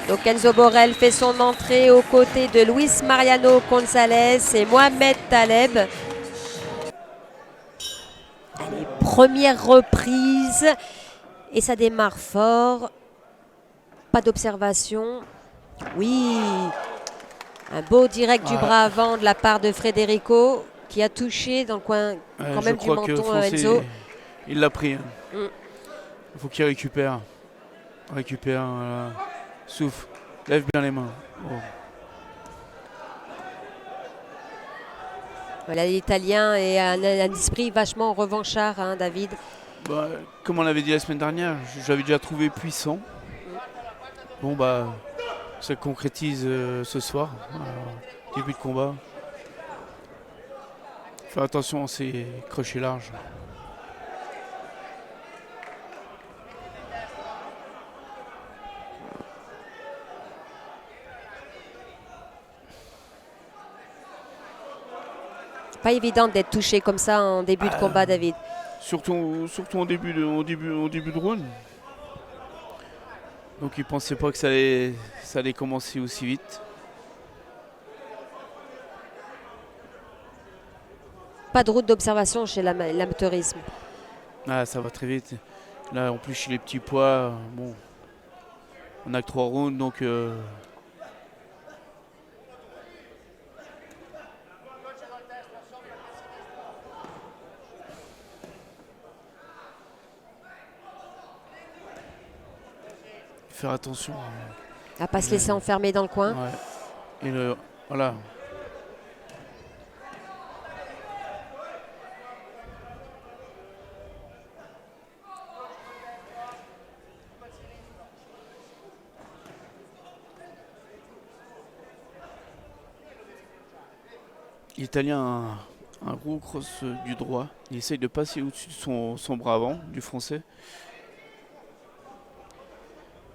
Donc Enzo Borrell fait son entrée aux côtés de Luis Mariano González et Mohamed Taleb. Allez, première reprise et ça démarre fort. Pas d'observation. Oui, un beau direct du bras avant de la part de Federico qui a touché dans le coin quand même du menton Enzo. Il l'a pris. Il faut qu'il récupère. Récupère. Souffle. Lève bien les mains. Oh. Voilà, l'Italien est un esprit vachement revanchard, hein, David. Bah, comme on l'avait dit la semaine dernière, j'avais déjà trouvé puissant. Bon, bah, ça concrétise ce soir. Début de combat. Faire attention à ces crochets larges. Pas évident d'être touché comme ça en début de combat, David. Surtout en début de round. Donc il pensait pas que ça allait commencer aussi vite. Pas de route d'observation chez l'amateurisme. Ah, ça va très vite. Là en plus chez les petits poids, bon, on a que 3 rounds donc faire attention. À pas se laisser enfermer dans le coin. Ouais. Et voilà. L'Italien a un gros cross du droit. Il essaye de passer au-dessus de son bras avant, du français.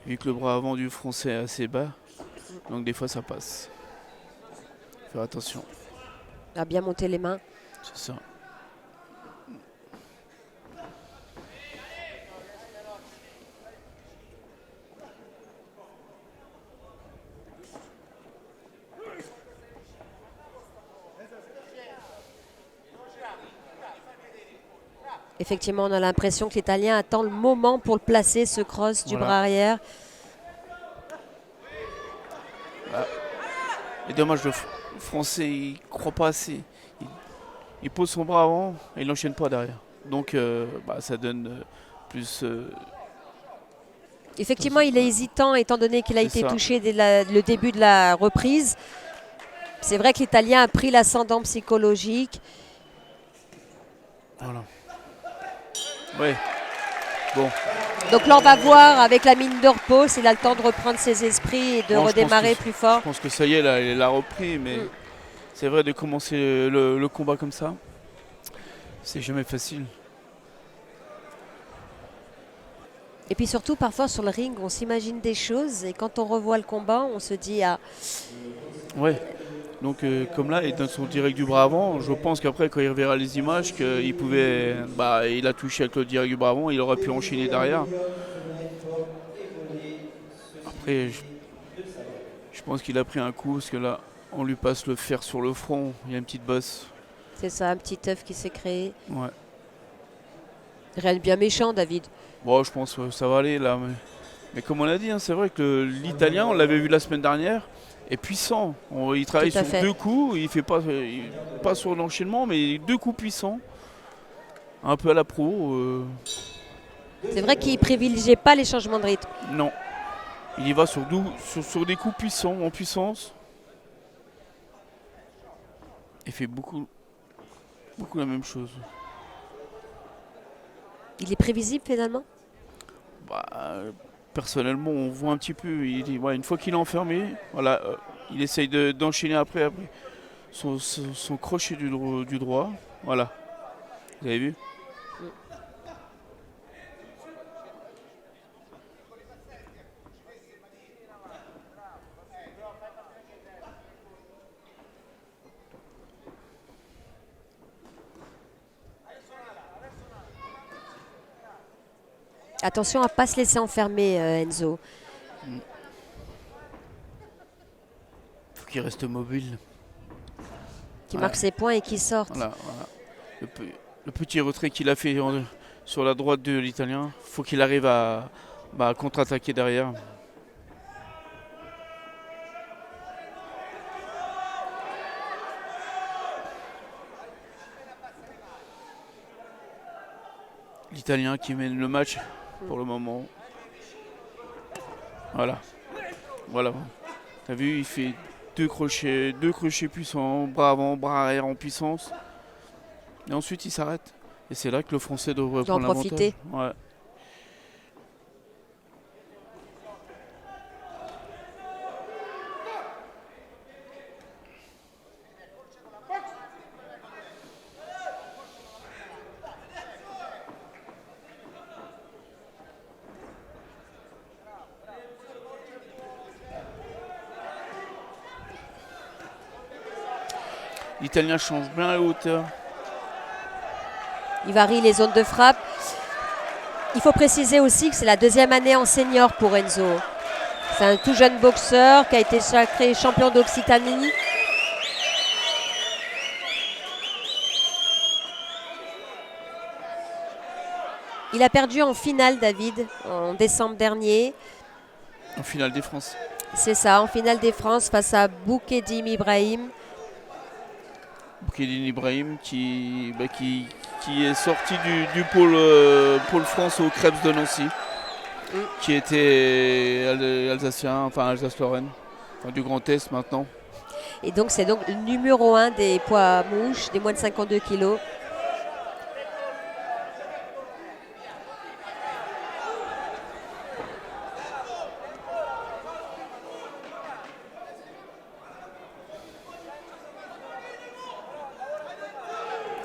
Vu que le bras avant du français est assez bas, donc des fois ça passe. Faire attention. Il a bien monté les mains. C'est ça. Effectivement, on a l'impression que l'Italien attend le moment pour le placer, ce cross du bras arrière. Et dommage, le français, il croit pas assez. Il pose son bras avant et il n'enchaîne pas derrière. Donc ça donne plus... Effectivement, il est hésitant étant donné qu'il a été touché dès le début de la reprise. C'est vrai que l'Italien a pris l'ascendant psychologique. Voilà. Ouais. Bon. Donc là, on va voir avec la mine de repos s'il a le temps de reprendre ses esprits et de redémarrer plus fort. Je pense que ça y est, là, il a repris, mais c'est vrai de commencer le combat comme ça, c'est jamais facile. Et puis surtout, parfois sur le ring, on s'imagine des choses et quand on revoit le combat, on se dit ah. Ouais. Donc comme là, il donne son direct du bras avant. Je pense qu'après, quand il reverra les images, qu'il pouvait, il a touché avec le direct du bras avant, il aurait pu enchaîner derrière. Après, je pense qu'il a pris un coup, parce que là, on lui passe le fer sur le front. Il y a une petite bosse. C'est ça, un petit œuf qui s'est créé. Ouais. Rien de bien méchant, David. Bon, je pense que ça va aller là. Mais comme on l'a dit, hein, c'est vrai que l'Italien, on l'avait vu la semaine dernière, est puissant. Il travaille sur 2 coups, il fait pas sur l'enchaînement, mais 2 coups puissants. Un peu à la pro. C'est vrai qu'il ne privilégiait pas les changements de rythme. Non. Il y va sur des coups puissants, en puissance. Il fait beaucoup la même chose. Il est prévisible finalement? Personnellement, on voit un petit peu. Une fois qu'il est enfermé, voilà, il essaye d'enchaîner après son crochet du droit. Voilà. Vous avez vu? Attention à ne pas se laisser enfermer, Enzo. qui reste mobile. Qui marque ses points et qui sort. Voilà. Le petit retrait qu'il a fait sur la droite de l'Italien, il faut qu'il arrive à contre-attaquer derrière. L'Italien qui mène le match pour le moment. Voilà. T'as vu, il fait deux crochets puissants, bras avant, bras arrière en puissance. Et ensuite il s'arrête. Et c'est là que le Français devrait prendre l'avantage. Profiter. Ouais. L'Italien change bien la hauteur. Il varie les zones de frappe. Il faut préciser aussi que c'est la deuxième année en senior pour Enzo. C'est un tout jeune boxeur qui a été sacré champion d'Occitanie. Il a perdu en finale, David, en décembre dernier. En finale des France. C'est ça, en finale des France face à Boukedim Ibrahim. Boukedim Ibrahim qui est sorti du pôle France au Krebs de Nancy, qui était alsacien, enfin Alsace-Lorraine, enfin, du Grand Est maintenant. Et donc c'est donc le numéro 1 des poids mouches, des moins de 52 kilos.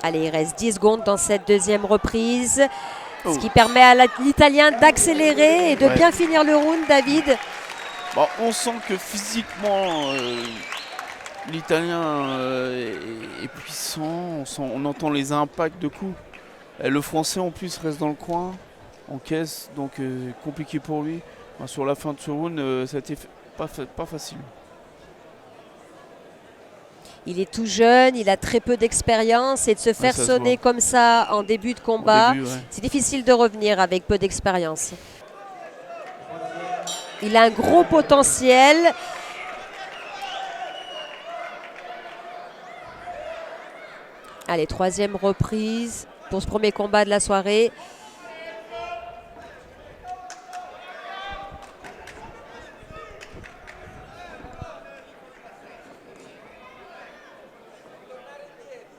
Allez, il reste 10 secondes dans cette deuxième reprise, ce qui permet à l'Italien d'accélérer et de bien finir le round, David. Bon, on sent que physiquement, l'Italien est puissant, on entend les impacts de coups. Et le Français en plus reste dans le coin, en caisse, donc compliqué pour lui. Sur la fin de ce round, ça a été pas facile. Il est tout jeune, il a très peu d'expérience et de se faire sonner comme ça en début de combat, c'est difficile de revenir avec peu d'expérience. Il a un gros potentiel. Allez, troisième reprise pour ce premier combat de la soirée.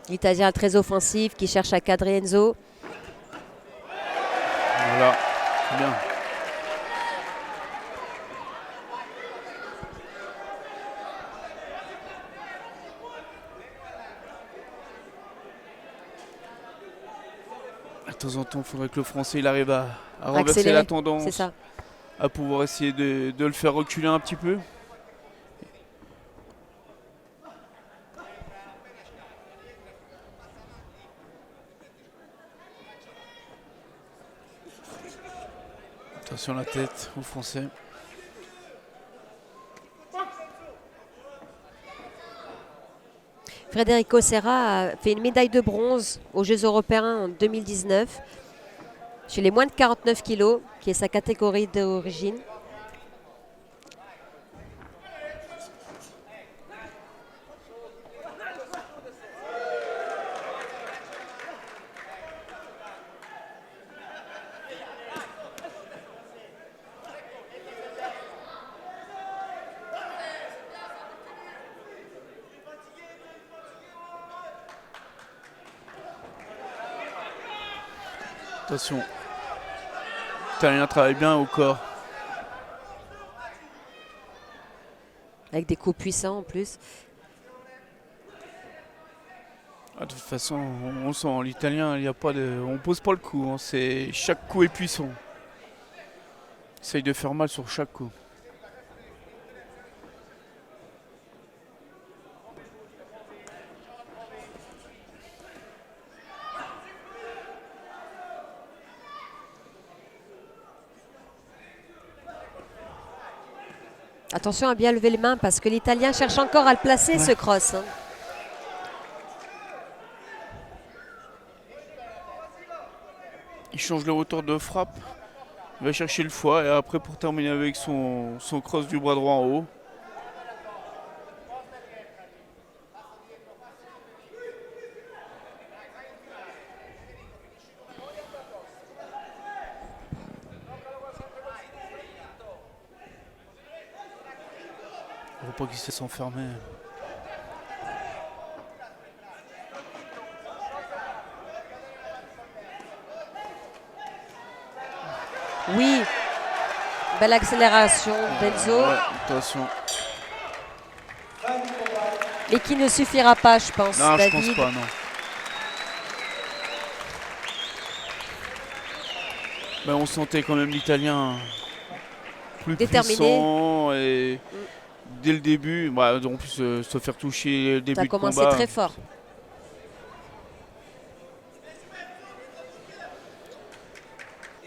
L'Italien très offensif qui cherche à cadrer Enzo. Voilà, c'est bien. De temps en temps, il faudrait que le Français il arrive à renverser la tendance. C'est ça. À pouvoir essayer de le faire reculer un petit peu. Attention la tête aux Français. Federico Serra a fait une médaille de bronze aux Jeux européens en 2019 chez les moins de 49 kilos, qui est sa catégorie d'origine. Attention. L'Italien travaille bien au corps. Avec des coups puissants en plus. De toute façon, on sent l'Italien, il y a pas de, on pose pas le coup. Chaque coup est puissant. Il essaye de faire mal sur chaque coup. Attention à bien lever les mains parce que l'Italien cherche encore à le placer, ce cross. Hein. Il change le retour de frappe. Il va chercher le foie et après pour terminer avec son cross du bras droit en haut. Il ne faut pas qu'il se laisse enfermer. Oui, belle accélération d'Enzo. Ouais, attention. Et qui ne suffira pas, je pense, Non, David. je pense pas, non. Ben, on sentait quand même l'Italien plus déterminé, puissant et dès le début, bah, en plus se faire toucher le début ça a de commencé combat. très fort.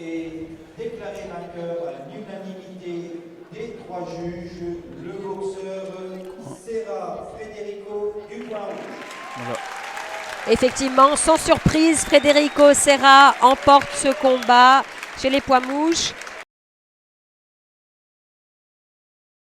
Et déclaré vainqueur à l'unanimité des 3 juges, le boxeur Serra Federico Dubois. Voilà. Effectivement, sans surprise, Federico Serra emporte ce combat chez les poids mouches.